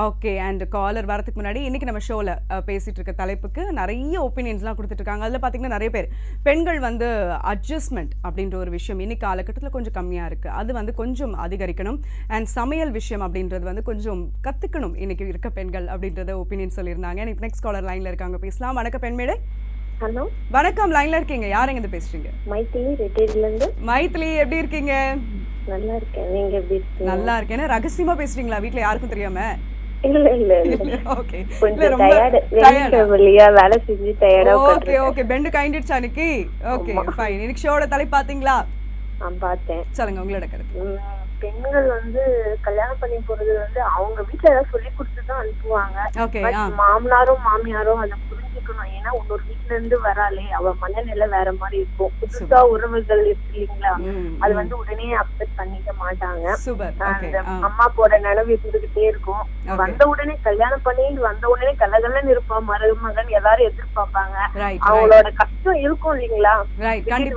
ஓகே. அண்ட் காலர் வரதுக்கு முன்னாடி இன்னைக்கு நம்ம ஷோவில் பேசிகிட்டு இருக்க தலைப்புக்கு நிறைய ஒப்பீனியன்ஸ்லாம் கொடுத்துட்ருக்காங்க. அதில் பார்த்திங்கன்னா நிறைய பேர் பெண்கள் வந்து அட்ஜஸ்ட்மெண்ட் அப்படின்ற ஒரு விஷயம் இன்னைக்கு காலகட்டத்தில் கொஞ்சம் கம்மியாக இருக்குது, அது வந்து கொஞ்சம் அதிகரிக்கணும். அண்ட் சமையல் விஷயம் அப்படின்றது வந்து கொஞ்சம் கற்றுக்கணும் இன்னைக்கு இருக்க பெண்கள் அப்படின்றத ஒப்பீனியன் சொல்லியிருந்தாங்க. இப்போ நெக்ஸ்ட் காலர் லைனில் இருக்காங்க, பேசலாம். வணக்கம் பெண்மேடை. ஹலோ வணக்கம், லைன்ல இருக்கீங்க. யார் எங்க பேசுறீங்க? மைத்திலி ரிட்டையர்ல இருந்து. மைத்திலி எப்படி இருக்கீங்க? நல்லா இருக்கேன், நீங்க எப்படி இருக்கீங்க? நல்லா இருக்கேன். ரகசியமா பேசுறீங்களா வீட்ல யாருக்கும் தெரியாம? இல்ல இல்ல ஓகே. கொஞ்சம் டயர்ட் வெளியா வேலை செஞ்சு டயர்டா ஓகே ஓகே. பெண்ட் கைண்டிடுச்சா அன்னைக்கு? Okay fine. இன்னைக்கு ஷோட தலைப்பு பாத்தீங்களா? பார்த்தேன். சொல்லுங்க உங்களோட கருத்து. பெண்கள் வந்து கல்யாணம் பண்ணி போறது வந்து அவங்க வீட்டுல ஏதாவது சொல்லி கொடுத்துதான் அனுப்புவாங்க. மாமனாரும் மாமியாரும் அதை புரிஞ்சுக்கணும். ஏன்னா இன்னொரு வீட்டுல இருந்து வராளே அவ மனநிலை வேற மாதிரி இருக்கும். புதுசா உறவுகள் இருக்கு இல்லைங்களா, அது வந்து உடனே அக்செப்ட் பண்ணிக்க மாட்டாங்க. அம்மா போற நிலவு இருந்துகிட்டே இருக்கும். வந்த உடனே கல்யாணம் பண்ணிட்டு வந்த உடனே கலகலன்னு இருப்பான் மருமகன், எல்லாரும் எதிர்பார்ப்பாங்க. அவங்களோட கஷ்டம் இருக்கும் இல்லைங்களா,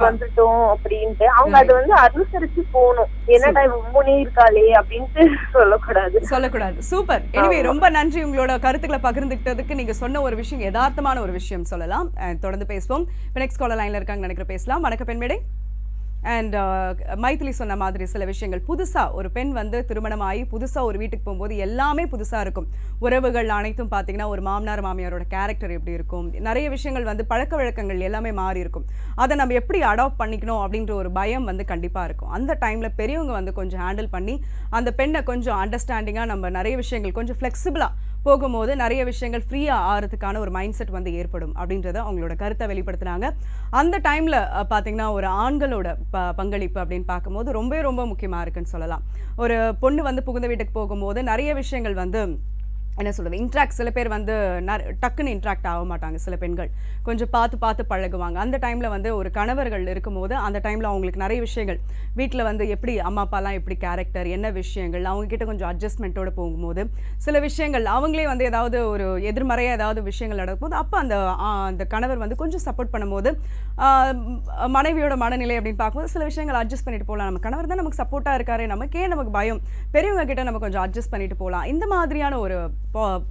வந்துட்டோம் அப்படின்ட்டு அவங்க அதை வந்து அனுசரிச்சு போகணும். என்னடா முன்னே இருக்காளே அப்படின்ட்டு சொல்லக்கூடாது. சூப்பர். எனிவே ரொம்ப நன்றி உங்களோட கருத்துக்களை பகிர்ந்துக்கிட்டதுக்கு. நீங்க சொன்ன ஒரு விஷயம் யதார்த்தமான ஒரு விஷயம் சொல்லலாம். தொடர்ந்து பேசுவோம். இப்போ நெக்ஸ்ட் காலர் லைன்ல இருக்காங்க நினைக்கிற, பேசலாம். வணக்கம் பெண்மேடை. அண்ட் மைத்திலி சொன்ன மாதிரி சில விஷயங்கள் புதுசாக ஒரு பெண் வந்து திருமணமாகி புதுசாக ஒரு வீட்டுக்கு போகும்போது எல்லாமே புதுசாக இருக்கும். உறவுகள் அனைத்தும் பார்த்தீங்கன்னா ஒரு மாமனார் மாமியாரோட கேரக்டர் எப்படி இருக்கும், நிறைய விஷயங்கள் வந்து பழக்க வழக்கங்கள் எல்லாமே மாறி இருக்கும். அதை நம்ம எப்படி அடாப்ட் பண்ணிக்கணும் அப்படின்ற ஒரு பயம் வந்து கண்டிப்பாக இருக்கும். அந்த டைமில் பெரியவங்க வந்து கொஞ்சம் ஹேண்டில் பண்ணி அந்த பெண்ணை கொஞ்சம் அண்டர்ஸ்டாண்டிங்காக நம்ம நிறைய விஷயங்கள் கொஞ்சம் ஃப்ளெக்சிபிளாக போகும்போது நிறைய விஷயங்கள் ஃப்ரீயாக ஆகிறதுக்கான ஒரு மைண்ட் செட் வந்து ஏற்படும் அப்படின்றத அவங்களோட கருத்தை வெளிப்படுத்துனாங்க. அந்த டைமில் பார்த்தீங்கன்னா ஒரு ஆண்களோட பங்களிப்பு அப்படின்னு பார்க்கும்போது ரொம்ப முக்கியமாக இருக்குன்னு சொல்லலாம். ஒரு பொண்ணு வந்து புகுந்த வீட்டுக்கு போகும்போது நிறைய விஷயங்கள் வந்து என்ன சொல்கிறது, இன்ட்ராக்ட், சில பேர் வந்து டக்குன்னு இன்ட்ராக்ட் ஆக மாட்டாங்க. சில பெண்கள் கொஞ்சம் பார்த்து பழகுவாங்க. அந்த டைமில் வந்து ஒரு கணவர்கள் இருக்கும்போது அந்த டைமில் அவங்களுக்கு நிறைய விஷயங்கள் வீட்டில் வந்து எப்படி அம்மா அப்பாலாம் எப்படி கேரக்டர், என்ன விஷயங்கள் அவங்கக்கிட்ட கொஞ்சம் அட்ஜஸ்ட்மெண்ட்டோடு போகும்போது சில விஷயங்கள் அவங்களே வந்து ஏதாவது ஒரு எதிர்மறையாக ஏதாவது விஷயங்கள் நடக்கும்போது அப்போ அந்த கணவர் வந்து கொஞ்சம் சப்போர்ட் பண்ணும்போது மனைவியோட மனநிலை அப்படின்னு பார்க்கும்போது சில விஷயங்கள் அட்ஜஸ்ட் பண்ணிட்டு போகலாம். நம்ம கணவர் தான் நமக்கு சப்போர்ட்டாக இருக்காரு, நமக்கே நமக்கு பயம், பெரியவங்க கிட்ட நம்ம கொஞ்சம் அட்ஜஸ்ட் பண்ணிட்டு போகலாம். இந்த மாதிரியான ஒரு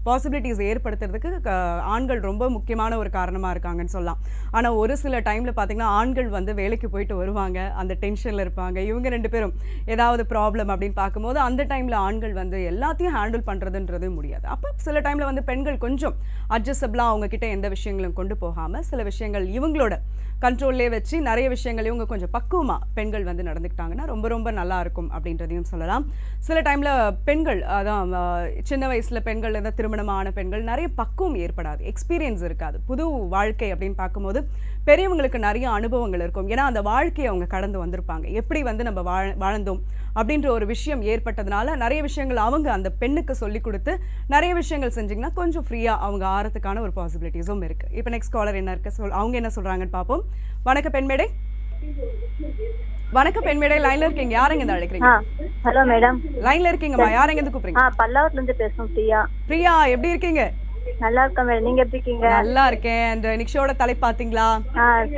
பாசிபிலிட்டிஸ் ஏற்படுத்துறதுக்கு ஆண்கள் ரொம்ப முக்கியமான ஒரு காரணமாக இருக்காங்கன்னு சொல்லலாம். ஆனால் ஒரு சில டைமில் பார்த்திங்கன்னா ஆண்கள் வந்து வேலைக்கு போயிட்டு வருவாங்க, அந்த டென்ஷனில் இருப்பாங்க. இவங்க ரெண்டு பேரும் ஏதாவது ப்ராப்ளம் அப்படின்னு பார்க்கும்போது அந்த டைமில் ஆண்கள் வந்து எல்லாத்தையும் ஹேண்டில் பண்ணுறதுன்றது முடியாது. அப்போ சில டைமில் வந்து பெண்கள் கொஞ்சம் அட்ஜஸ்டபிளாக அவங்கக்கிட்ட எந்த விஷயங்களும் கொண்டு போகாமல் சில விஷயங்கள் இவங்களோட கண்ட்ரோல்லே வச்சு நிறைய விஷயங்கள் இவங்க கொஞ்சம் பக்குவமாக பெண்கள் வந்து நடந்துக்கிட்டாங்கன்னா ரொம்ப நல்லா இருக்கும் அப்படின்றதையும் சொல்லலாம். சில டைமில் பெண்கள் அதான் சின்ன வயசில் பெண்கள் ஏதாவது திருமணமான பெண்கள் நிறைய பக்குவம் ஏற்படாது, எக்ஸ்பீரியன்ஸ் இருக்காது. புது வாழ்க்கை அப்படின்னு பார்க்கும்போது பெரியவங்களுக்கு நிறைய அனுபவங்கள் இருக்கும். ஏன்னா அந்த வாழ்க்கையை அவங்க கடந்து வந்திருப்பாங்க. எப்படி வந்து நம்ம வாழ்ந்தோம் அப்படின்ற ஒரு விஷயம் ஏற்பட்டதுனால நிறைய விஷயங்கள் அவங்க அந்த பெண்ணுக்கு சொல்லி கொடுத்து நிறைய விஷயங்கள் செஞ்சிங்கன்னா கொஞ்சம் ஃப்ரீயாக அவங்க ஆறதுக்கான ஒரு பாசிபிலிட்டிஸும் இருக்குது. இப்போ நெக்ஸ்ட் காலர் என்ன இருக்கு, அவங்க என்ன சொல்கிறாங்கன்னு பார்ப்போம். வணக்கம் பெண்மேடை. வணக்கம் பெண்மேடை, லைன்ல இருக்கீங்க. யாருங்க இருந்து அழைக்கிறீங்க? Hello madam. லைன்ல இருக்கீங்கம்மா, யாருங்க இருந்து கூப்பிடுறீங்க? பல்லாவரத்துல இருந்து பேசுறோம். பிரியா. எப்படி இருக்கீங்க? நல்லா இருக்கேன் மேடம், நீங்க எப்படி இருக்கீங்க? நல்லா இருக்கேன். அந்த நிக்ஷோட தலைப்பு பாத்தீங்களா?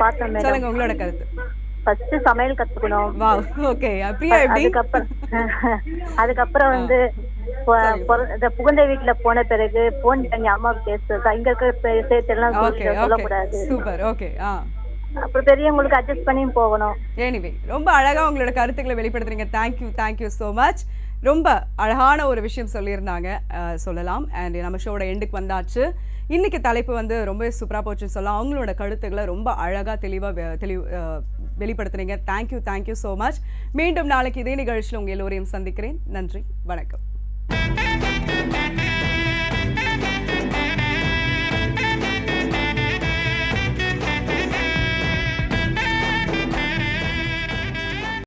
பார்த்தேன் மேடம். சொல்லுங்க உங்களோட கருத்து. ஃபர்ஸ்ட் சமையல் கத்துக்கணும். Wow, okay. பிரியா எப்படி? அதுக்கப்புறம் வந்து புகுந்த வீட்டுல போன பிறகு போன் பண்ணி அம்மா பேசுறது, இங்க இருக்க சேர்த்தெல்லாம் சொல்லக்கூடாது. Super, okay. அப்புறம் பெரியவங்களுக்கு அட்ஜஸ்ட் பண்ணி போகணும். எனிவே ரொம்ப அழகா உங்களோட கருத்துக்களை வெளிப்படுத்துறீங்க. Thank you so much. ரொம்ப அழகான ஒரு விஷயம் சொல்லியிருந்தாங்க, சொல்லலாம். அண்ட் நம்ம ஷோட எண்டுக்கு வந்தாச்சு. இன்னைக்கு தலைப்பு வந்து ரொம்ப சூப்பராக போச்சுன்னு சொல்லலாம். அவங்களோட கருத்துக்களை ரொம்ப அழகாக வெளிப்படுத்துறீங்க. Thank you so much. மீண்டும் நாளைக்கு இதே நிகழ்ச்சியில் உங்கள் எல்லோரையும் சந்திக்கிறேன். நன்றி, வணக்கம்.